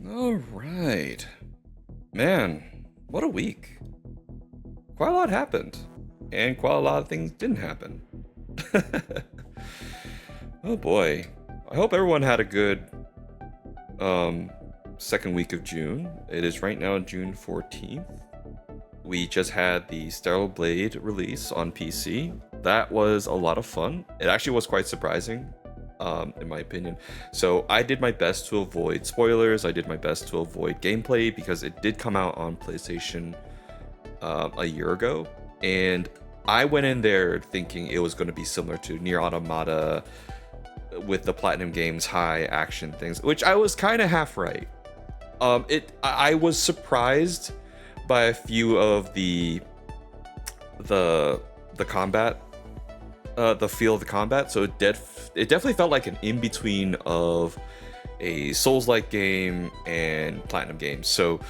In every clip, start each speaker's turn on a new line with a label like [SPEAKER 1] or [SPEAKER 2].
[SPEAKER 1] All right. Man, what a week. Quite a lot happened. And quite a lot of things didn't happen. Oh boy. I hope everyone had a good second week of June. It is right now June 14th. We just had the Stellar Blade release on PC. That was a lot of fun. It actually was quite surprising, in my opinion. So I did my best to avoid spoilers. I did my best to avoid gameplay because it did come out on PlayStation a year ago. And I went in there thinking it was going to be similar to Nier Automata with the Platinum Games high action things, which I was kind of half right. I was surprised by a few of the combat, the feel of the combat. So it definitely felt like an in between of a Souls-like game and Platinum Games. So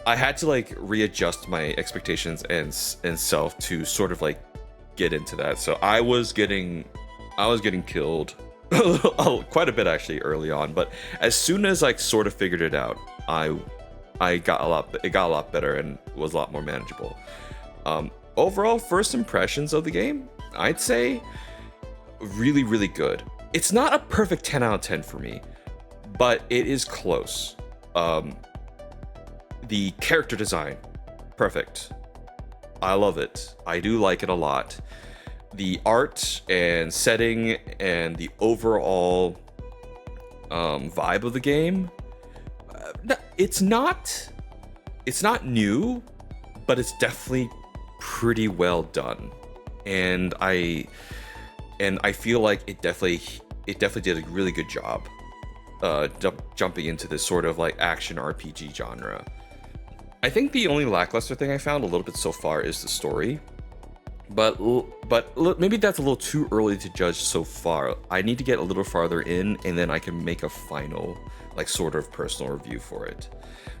[SPEAKER 1] I had to like readjust my expectations and self to sort of like get into that. So I was getting killed quite a bit actually early on, but as soon as I sort of figured it out, it got a lot better and was a lot more manageable. Overall, first impressions of the game, I'd say really, really good. It's not a perfect 10 out of 10 for me, but it is close. The character design, perfect. I love it. I do like it a lot. The art and setting and the overall vibe of the game, it's not new, but it's definitely pretty well done. And I feel like it definitely did a really good job jumping into this sort of like action RPG genre. I think the only lackluster thing I found a little bit so far is the story, but maybe that's a little too early to judge so far. I need to get a little farther in, and then I can make a final, like, sort of personal review for it.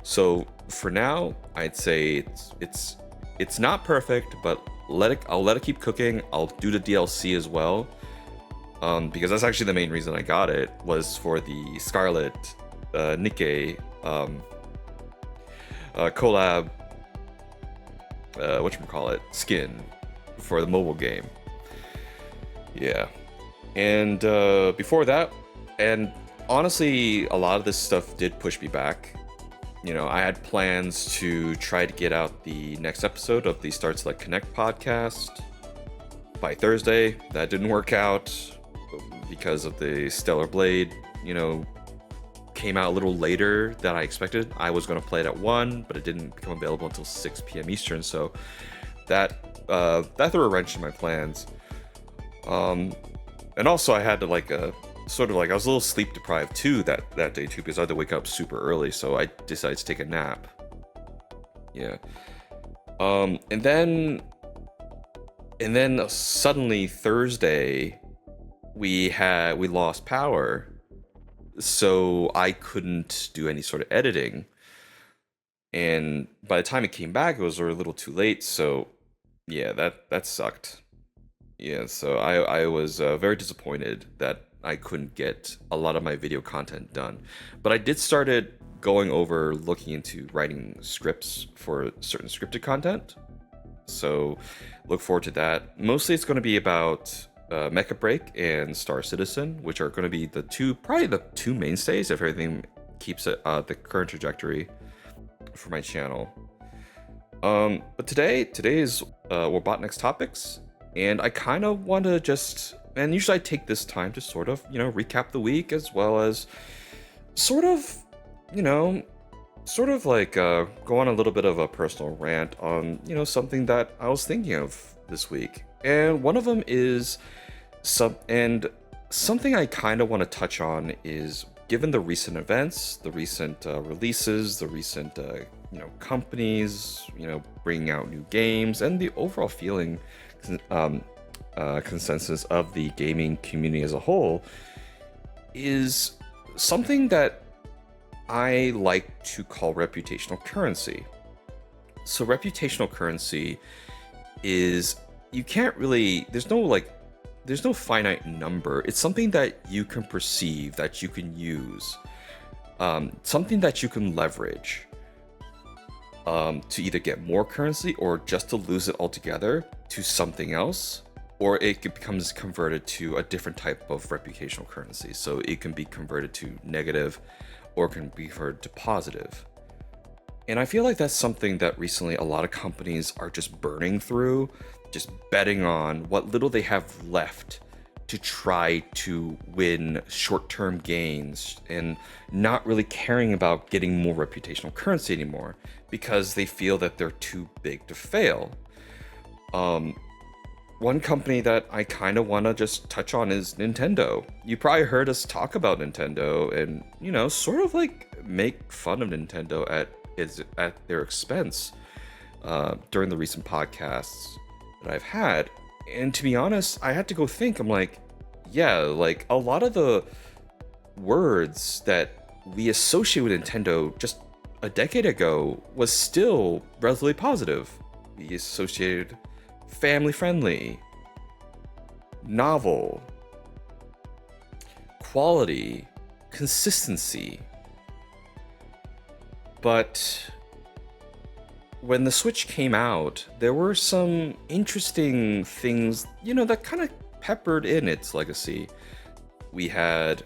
[SPEAKER 1] So for now, I'd say it's not perfect, but I'll let it keep cooking. I'll do the DLC as well, because that's actually the main reason I got it, was for the Scarlet Nikkei collab, whatchamacallit, skin for the mobile game. Yeah. And before that, and honestly, a lot of this stuff did push me back. You know, I had plans to try to get out the next episode of the Start Select Connect podcast by Thursday. That didn't work out because of the Stellar Blade, came out a little later than I expected. I was going to play it at 1, but it didn't become available until 6 p.m. Eastern, so that threw a wrench in my plans. And also I had to I was a little sleep deprived too that day too, because I had to wake up super early, so I decided to take a nap. Yeah. And then suddenly Thursday we lost power. So I couldn't do any sort of editing, and by the time it came back, it was a little too late. So yeah, that sucked. Yeah, so I was very disappointed that I couldn't get a lot of my video content done. But I did started looking into writing scripts for certain scripted content. So look forward to that. Mostly it's going to be about Mecha Break and Star Citizen, which are going to be probably the two mainstays if everything keeps it the current trajectory for my channel. But today is WarBotNiX Topix, and I kind of want to usually I take this time to sort of recap the week, as well as sort of go on a little bit of a personal rant on something that I was thinking of this week, and one of them is something I kind of want to touch on is, given the recent events, the recent releases, the recent companies bringing out new games, and the overall feeling consensus of the gaming community as a whole, is something that I like to call reputational currency. So reputational currency is, there's no finite number. It's something that you can perceive, that you can use something that you can leverage to either get more currency or just to lose it altogether to something else, or it becomes converted to a different type of reputational currency. So it can be converted to negative or can be converted to positive. And I feel like that's something that recently a lot of companies are just burning through, just betting on what little they have left to try to win short-term gains and not really caring about getting more reputational currency anymore because they feel that they're too big to fail. One company that I kind of want to just touch on is Nintendo. You probably heard us talk about Nintendo and, sort of like make fun of Nintendo at their expense during the recent podcasts that I've had. And to be honest, I had to go think. I'm like, yeah, like a lot of the words that we associate with Nintendo just a decade ago was still relatively positive. We associated family friendly, novel, quality, consistency. But when the Switch came out, there were some interesting things, that kind of peppered in its legacy. We had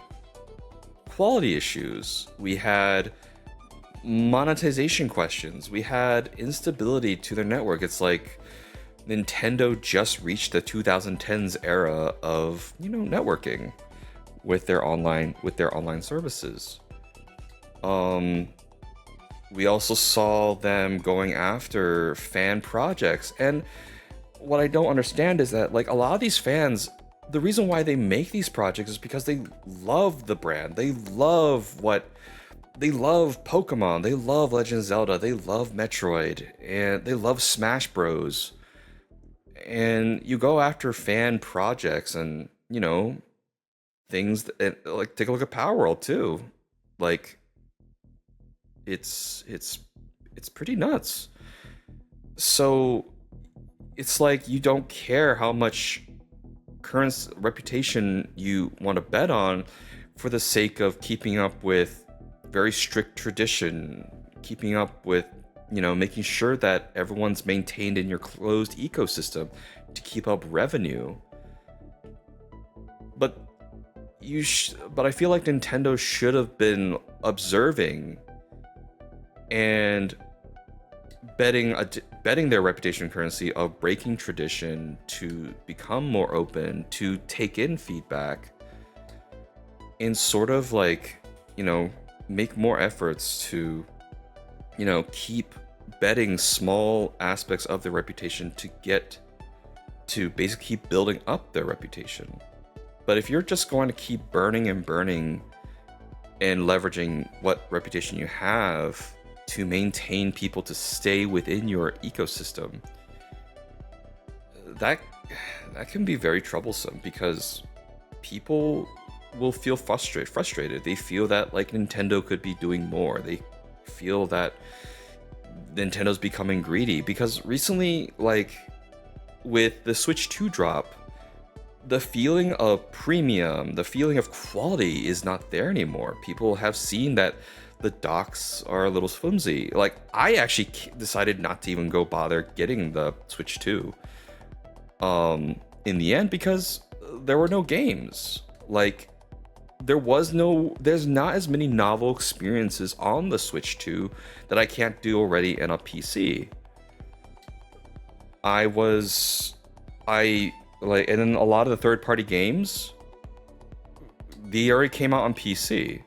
[SPEAKER 1] quality issues, we had monetization questions, we had instability to their network. It's like Nintendo just reached the 2010s era of, networking with their online services. We also saw them going after fan projects. And what I don't understand is that, like, a lot of these fans, the reason why they make these projects is because they love the brand. They love Pokemon, they love Legend of Zelda, they love Metroid, and they love Smash Bros. And you go after fan projects and, things that, like, take a look at Power World too. Like, it's pretty nuts. So it's like you don't care how much current reputation you want to bet on for the sake of keeping up with very strict tradition, keeping up with, making sure that everyone's maintained in your closed ecosystem to keep up revenue. But I feel like Nintendo should have been observing and betting their reputation currency of breaking tradition to become more open, to take in feedback, and sort of like, make more efforts to, keep betting small aspects of their reputation to basically keep building up their reputation. But if you're just going to keep burning and leveraging what reputation you have to maintain people to stay within your ecosystem, that can be very troublesome because people will feel frustrated. They feel that, like, Nintendo could be doing more. They feel that Nintendo's becoming greedy because recently, like, with the Switch 2 drop, the feeling of premium, the feeling of quality is not there anymore. People have seen that the docks are a little flimsy. Like, I actually decided not to even go bother getting the Switch 2 in the end because there were no games. Like, there's not as many novel experiences on the Switch 2 that I can't do already in a PC. And then a lot of the third-party games, they already came out on PC.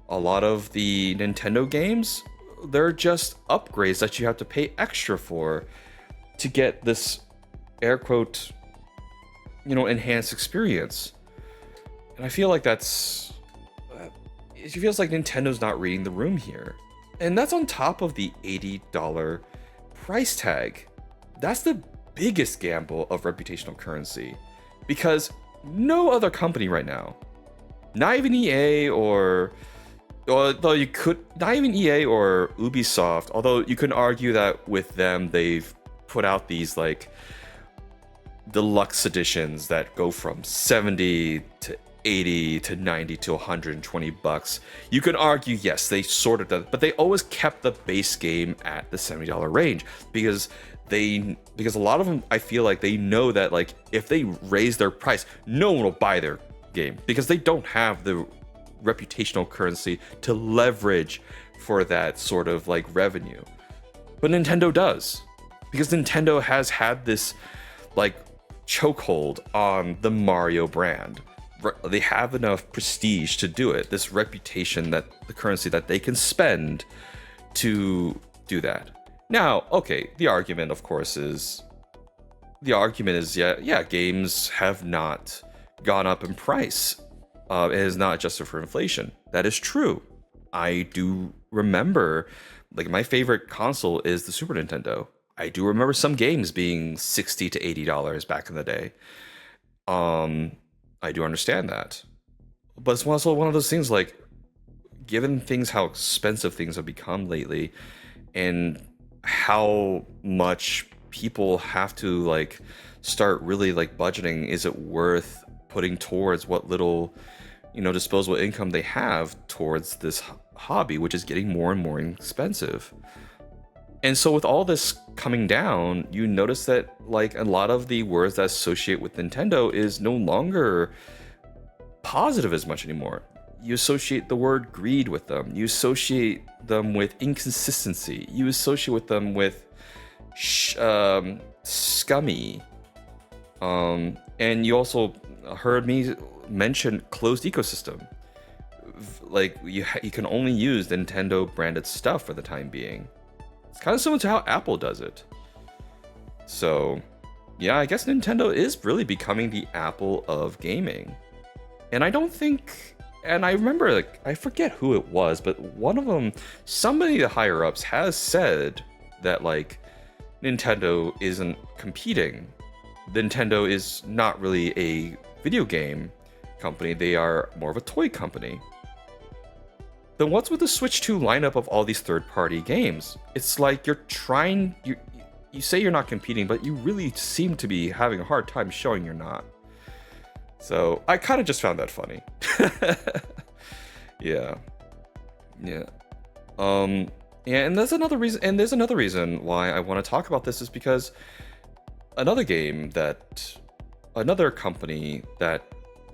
[SPEAKER 1] A lot of the Nintendo games, they're just upgrades that you have to pay extra for to get this air quote, enhanced experience. And I feel like it feels like Nintendo's not reading the room here. And that's on top of the $80 price tag. That's the biggest gamble of reputational currency because no other company right now, not even EA or not even EA or Ubisoft, although you can argue that with them they've put out these like deluxe editions that go from $70 to $80 to $90 to $120. You can argue, yes, they sort of did, but they always kept the base game at the $70 range because a lot of them, I feel like they know that like if they raise their price, no one will buy their game because they don't have the reputational currency to leverage for that sort of like revenue. But Nintendo does, because Nintendo has had this like chokehold on the Mario brand. They have enough prestige to do it, this reputation, that the currency that they can spend to do that. Now, okay, the argument is yeah, games have not gone up in price. It is not adjusted for inflation. That is true. I do remember, like, my favorite console is the Super Nintendo. I do remember some games being $60 to $80 back in the day. I do understand that. But it's also one of those things, like, given things how expensive things have become lately and how much people have to like start really like budgeting, is it worth putting towards what little, disposable income they have towards this hobby, which is getting more and more expensive. And so with all this coming down, you notice that like a lot of the words that associate with Nintendo is no longer positive as much anymore. You associate the word greed with them. You associate them with inconsistency. You associate with them with scummy. And you also heard me mention closed ecosystem. Like you can only use Nintendo branded stuff for the time being. It's kind of similar to how Apple does it. So, yeah, I guess Nintendo is really becoming the Apple of gaming. And I don't think, and I remember, like, I forget who it was, but one of them, somebody the higher ups has said that, like, Nintendo isn't competing. Nintendo is not really a video game company. They are more of a toy company. Then what's with the Switch 2 lineup of all these third-party games? It's like you say you're not competing, but you really seem to be having a hard time showing you're not. So I kind of just found that funny. Yeah. Yeah, and there's another reason why I want to talk about this is because another company,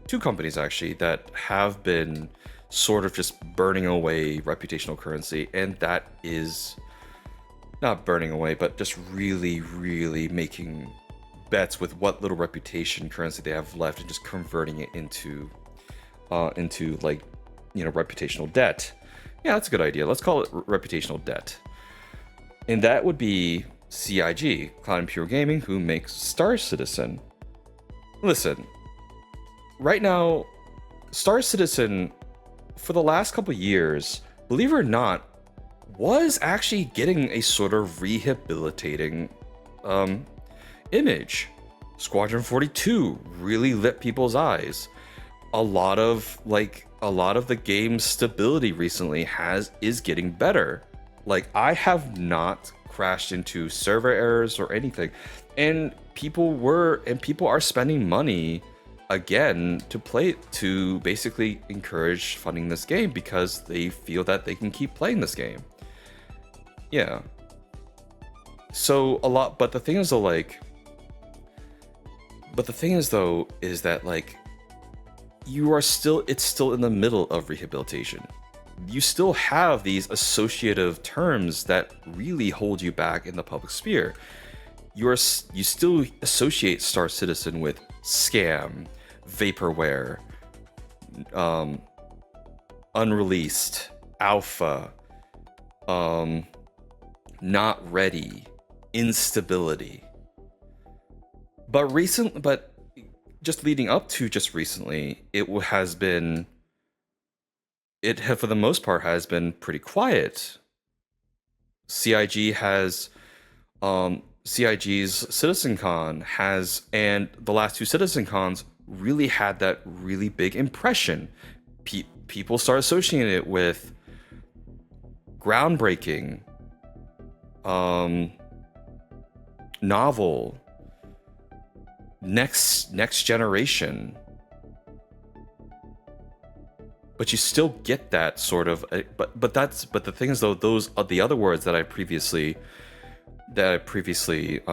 [SPEAKER 1] two companies actually, that have been sort of just burning away reputational currency, and that is not burning away, but just really, really making bets with what little reputation currency they have left and just converting it into like, reputational debt. Yeah, that's a good idea. Let's call it reputational debt. And that would be CIG, Cloud and Pure Gaming, who makes Star Citizen. Listen, right now, Star Citizen, for the last couple years, believe it or not, was actually getting a sort of rehabilitating image. Squadron 42 really lit people's eyes. A lot of the game's stability recently is getting better. Like, I have not crashed into server errors or anything, and people are spending money again to basically encourage funding this game because they feel that they can keep playing this game. Yeah. So but the thing is that like it's still in the middle of rehabilitation. You still have these associative terms that really hold you back in the public sphere. You still associate Star Citizen with scam, vaporware, unreleased, alpha, not ready, instability. But just leading up to just recently, for the most part has been pretty quiet. CIG's CitizenCon and the last two CitizenCons really had that really big impression. People start associating it with groundbreaking, novel, next generation. but you still get that sort of. But the thing is though, those are the other words that I previously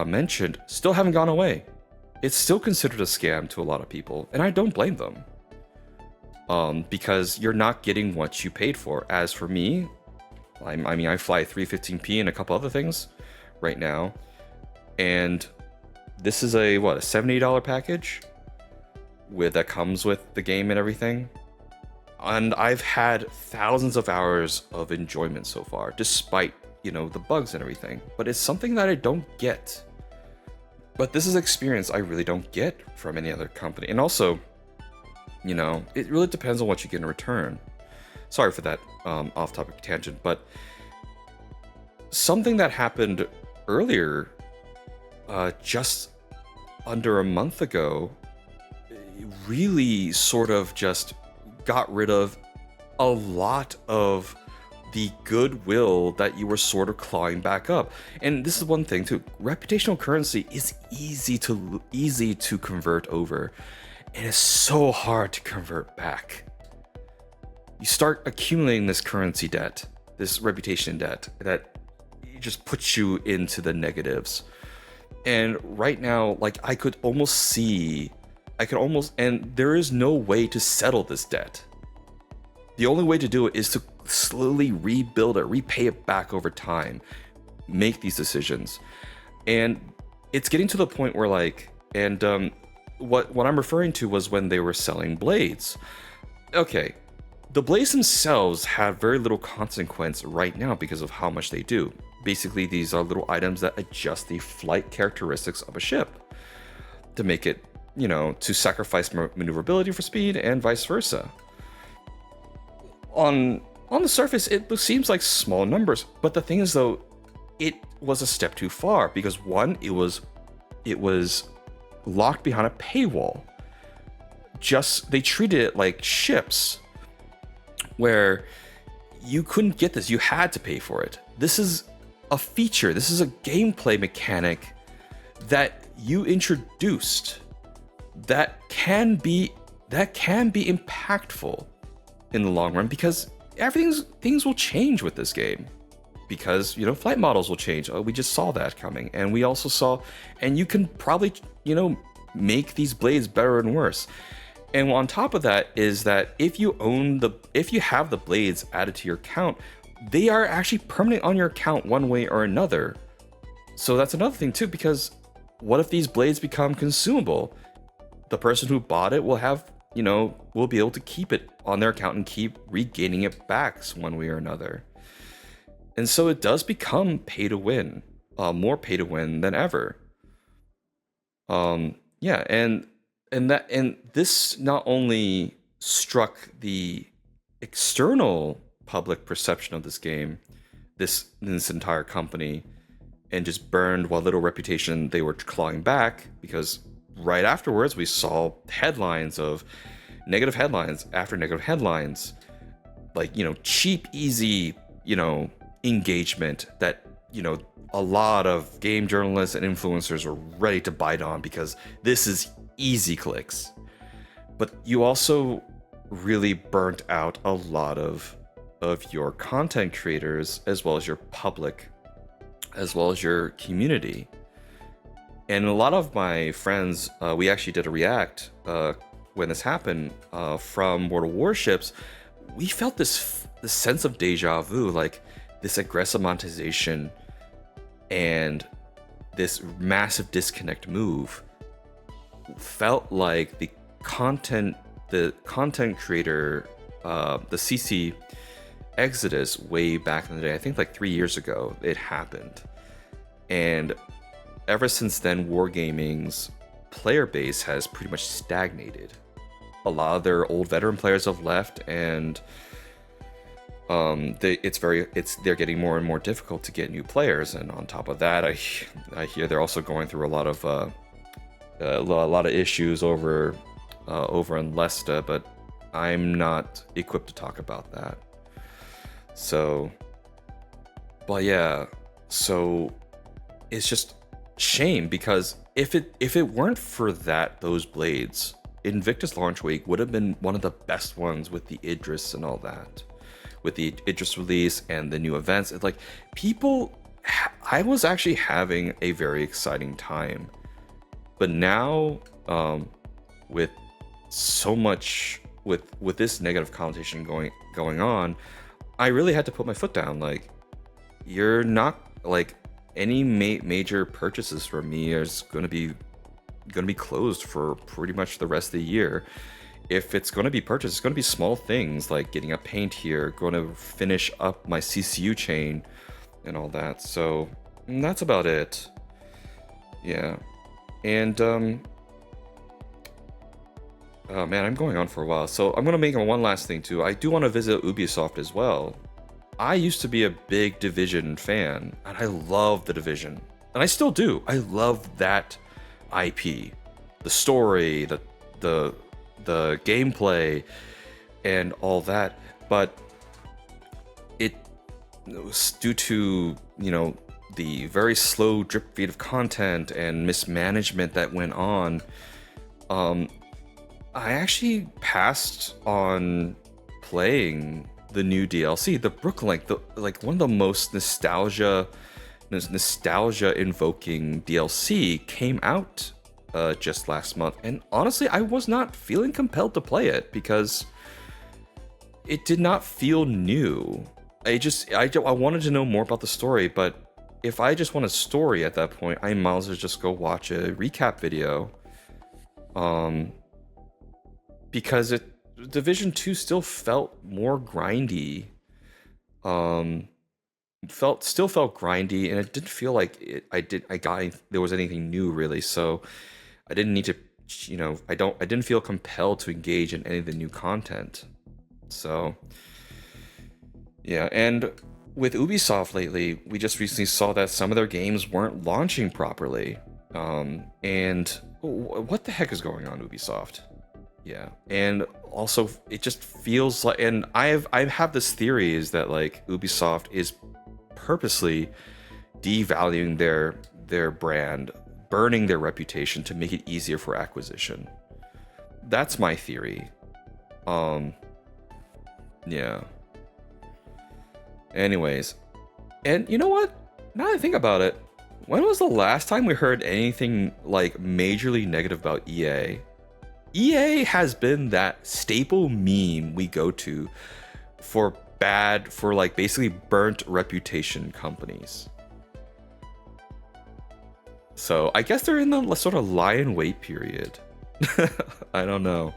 [SPEAKER 1] mentioned still haven't gone away. It's still considered a scam to a lot of people, and I don't blame them. Because you're not getting what you paid for. As for me, I mean, I fly 315p and a couple other things right now, and this is a $70 package that comes with the game and everything. And I've had thousands of hours of enjoyment so far, despite, the bugs and everything. But it's something that I don't get. But this is experience I really don't get from any other company. And also, it really depends on what you get in return. Sorry for that off-topic tangent, but something that happened earlier, just under a month ago, really sort of just got rid of a lot of the goodwill that you were sort of clawing back up. And this is one thing too, reputational currency is easy to convert over, and it's so hard to convert back. You start accumulating this currency debt, this reputation debt, that just puts you into the negatives. And right now, like, and there is no way to settle this debt. The only way to do it is to slowly rebuild it, repay it back over time, make these decisions. And it's getting to the point where what I'm referring to was when they were selling blades. Okay, the blades themselves have very little consequence right now because of how much they do. Basically, these are little items that adjust the flight characteristics of a ship to make it, to sacrifice maneuverability for speed and vice versa. On the surface, it seems like small numbers, but the thing is though, it was a step too far because one, it was locked behind a paywall. They treated it like ships, where you couldn't get this, you had to pay for it. This is a feature, this is a gameplay mechanic that you introduced that can be impactful in the long run, because things will change with this game, because flight models will change. We just saw that coming, and we also saw, and you can probably make these blades better and worse. And on top of that is that if you have the blades added to your account, they are actually permanent on your account one way or another. So that's another thing too, because what if these blades become consumable? The person who bought it will be able to keep it on their account and keep regaining it back one way or another. And so it does become pay to win, more pay to win than ever. Yeah, and this not only struck the external public perception of this game, this entire company, and just burned what little reputation they were clawing back, because right afterwards we saw negative headlines after negative headlines, like cheap, easy, engagement that a lot of game journalists and influencers were ready to bite on, because this is easy clicks. But you also really burnt out a lot of your content creators, as well as your public, as well as your community. And a lot of my friends, we actually did a react when this happened from World of Warships. We felt this sense of deja vu, like this aggressive monetization and this massive disconnect move felt like the content creator, the CC exodus way back in the day. I think like 3 years ago it happened, and ever since then, Wargaming's player base has pretty much stagnated. A lot of their old veteran players have left, and they're getting more and more difficult to get new players. And on top of that, I hear they're also going through a lot of issues over in Leicester, but I'm not equipped to talk about that. So, but yeah, so it's just shame, because if it weren't for those blades, Invictus launch week would have been one of the best ones with the Idris and all that, with the Idris release and the new events. It's like I was actually having a very exciting time, but now with so much with this negative connotation going on, I really had to put my foot down. Like, you're not like any major purchases from me is going to be closed for pretty much the rest of the year. If it's going to be purchased, it's going to be small things like getting a paint here, going to finish up my CCU chain and all that. So that's about it. Yeah. And oh man, I'm going on for a while. So I'm going to make one last thing too. I do want to visit Ubisoft as well. I used to be a big Division fan, and I love the Division. And I still do. I love that IP. The story, the gameplay, and all that. But it was due to, the very slow drip feed of content and mismanagement that went on, I actually passed on playing the new DLC, the Brooklyn, like one of the most nostalgia invoking DLC came out just last month, and honestly, I was not feeling compelled to play it because it did not feel new. I wanted to know more about the story, but if I just want a story at that point, I might as well just go watch a recap video. Because Division 2 still felt more grindy. Still felt grindy, and it didn't feel like there was anything new really. So I didn't need to, I didn't feel compelled to engage in any of the new content. So yeah, and with Ubisoft lately, we just recently saw that some of their games weren't launching properly. And what the heck is going on, Ubisoft? Yeah, and also it just feels like, and I have this theory is that like Ubisoft is purposely devaluing their brand, burning their reputation to make it easier for acquisition. That's my theory. Yeah. Anyways, and you know what? Now that I think about it, when was the last time we heard anything like majorly negative about EA? EA has been that staple meme we go to for like basically burnt reputation companies. So I guess they're in the sort of lie in wait period. I don't know.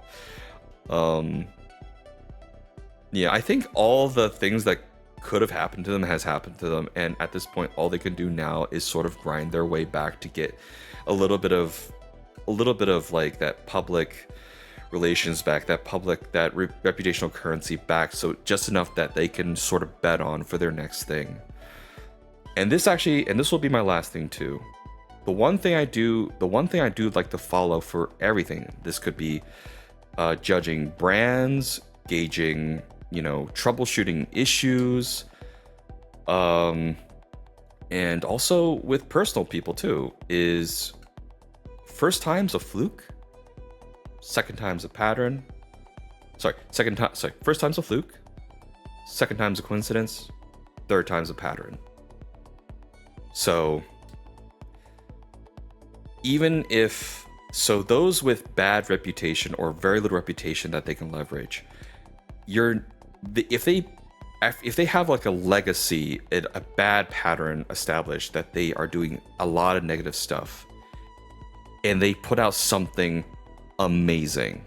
[SPEAKER 1] Yeah, I think all the things that could have happened to them has happened to them, and at this point all they can do now is sort of grind their way back to get a little bit of like that public relations back, that reputational currency back, so just enough that they can sort of bet on for their next thing. And this will be my last thing too. The one thing I do like to follow for everything. This could be judging brands, gauging, troubleshooting issues, and also with personal people too, is first time's a fluke, second time's a pattern. First time's a fluke, second time's a coincidence, third time's a pattern. So those with bad reputation or very little reputation that they can leverage, if they have like a legacy, a bad pattern established that they are doing a lot of negative stuff, and they put out something amazing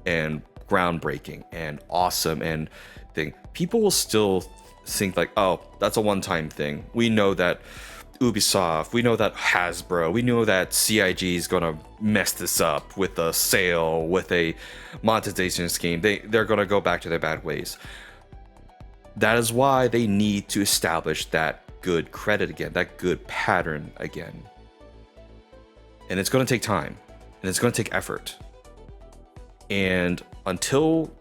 [SPEAKER 1] and groundbreaking and awesome and thing, people will still think like, oh, that's a one-time thing. We know that Ubisoft, we know that Hasbro, we know that CIG is gonna mess this up with a sale, with a monetization scheme. They're gonna go back to their bad ways. That is why they need to establish that good credit again, that good pattern again. And it's gonna take time, and it's gonna take effort. And until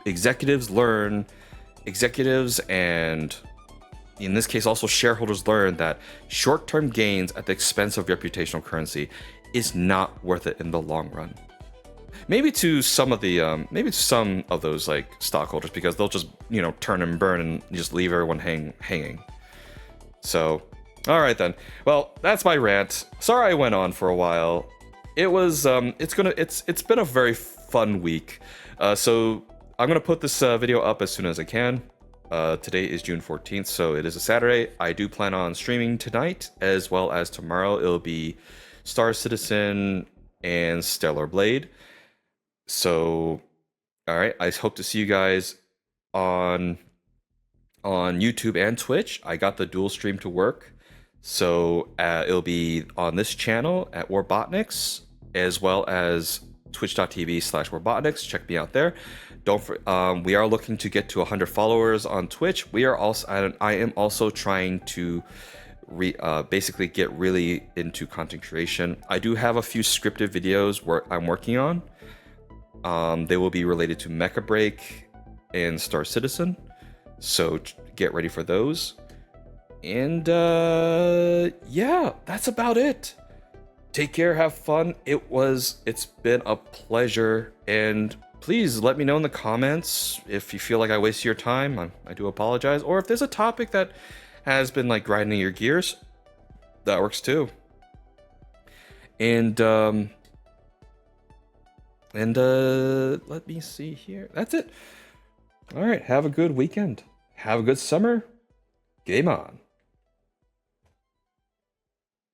[SPEAKER 1] executives and in this case also shareholders learn that short-term gains at the expense of reputational currency is not worth it in the long run. maybe to some of the maybe to some of those like stockholders, because they'll just, you know, turn and burn and just leave everyone hanging. So, all right then. Well, that's my rant. Sorry I went on for a while. It was it's been a very fun week. So I'm gonna put this video up as soon as I can. Today is June 14th, so it is a Saturday. I do plan on streaming tonight as well as tomorrow. It'll be Star Citizen and Stellar Blade. So, all right. I hope to see you guys on YouTube and Twitch. I got the dual stream to work, so it'll be on this channel at WarBotNiX as well as twitch.tv/WarBotNiX. Check me out there. We are looking to get to 100 followers on Twitch. We are also I am also trying to basically get really into content creation. I do have a few scripted videos I'm working on. They will be related to Mecha Break and Star Citizen, so get ready for those. And yeah, that's about it. Take care, have fun. It's been a pleasure, and please let me know in the comments if you feel like I wasted your time. I do apologize. Or if there's a topic that has been like grinding your gears, that works too. And let me see here. That's it. All right, have a good weekend. Have a good summer. Game on.